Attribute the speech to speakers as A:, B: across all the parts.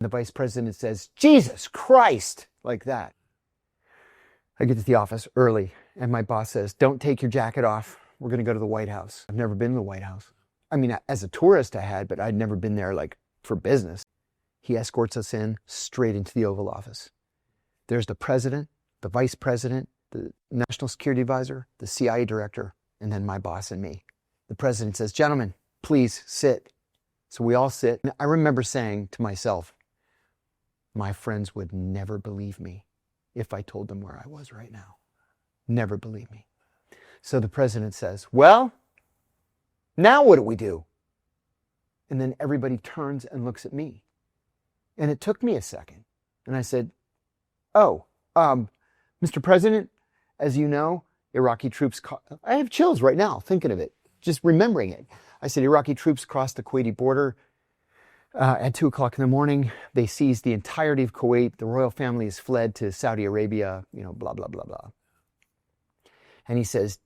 A: The vice president says, Jesus Christ, like that. I get to the office early and my boss says, don't take your jacket off. We're going to go to the White House. I've never been to the White House. I mean, as a tourist I had, but I'd never been there like for business. He escorts us in straight into the Oval Office. There's the president, the vice president, the national security advisor, the CIA director, and then my boss and me. The president says, gentlemen, please sit. So we all sit. And I remember saying to myself, my friends would never believe me if I told them where I was right now. Never believe me. So the president says, well, now what do we do? And then everybody turns and looks at me. And it took me a second. And I said, oh, Mr. President, as you know, Iraqi troops, I have chills right now thinking of it, just remembering it. I said, Iraqi troops crossed the Kuwaiti border at 2 o'clock in the morning. They seized the entirety of Kuwait. The royal family has fled to Saudi Arabia, blah, blah, blah, blah. And he says,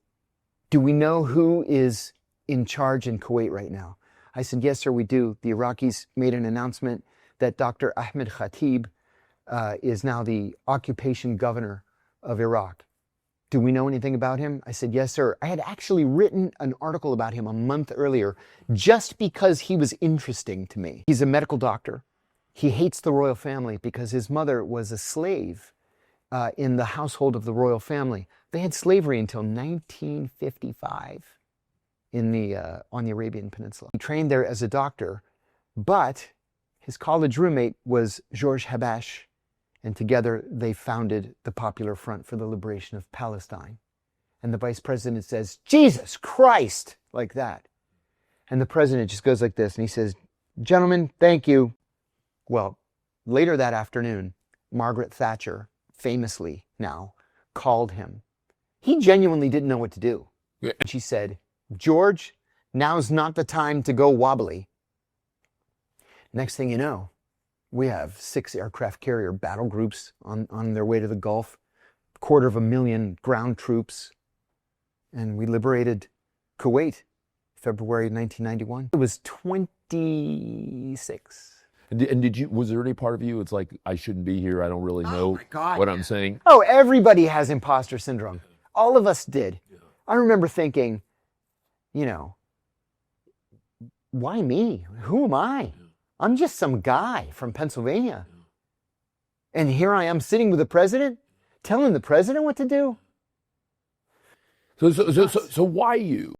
A: do we know who is in charge in Kuwait right now? I said, yes, sir, we do. The Iraqis made an announcement that Dr. Ahmed Khatib is now the occupation governor of Iraq. Do we know anything about him? I said, yes, sir. I had actually written an article about him a month earlier just because he was interesting to me. He's a medical doctor. He hates the royal family because his mother was a slave in the household of the royal family. They had slavery until 1955 on the Arabian Peninsula. He trained there as a doctor, but his college roommate was George Habash, and together they founded the Popular Front for the Liberation of Palestine. And the vice president says, Jesus Christ, like that. And the president just goes like this, and he says, gentlemen, thank you. Well, later that afternoon, Margaret Thatcher, famously now, called him. He genuinely didn't know what to do. Yeah. She said, George, now's not the time to go wobbly. Next thing you know, we have 6 aircraft carrier battle groups on their way to the Gulf, 250,000 ground troops, and we liberated Kuwait, February 1991. It was 26.
B: And was there any part of you, it's like, I shouldn't be here, I don't really know what I'm saying?
A: Oh, everybody has imposter syndrome. All of us did. Yeah. I remember thinking, why me? Who am I? I'm just some guy from Pennsylvania. And here I am sitting with the president, telling the president what to do.
B: So why you?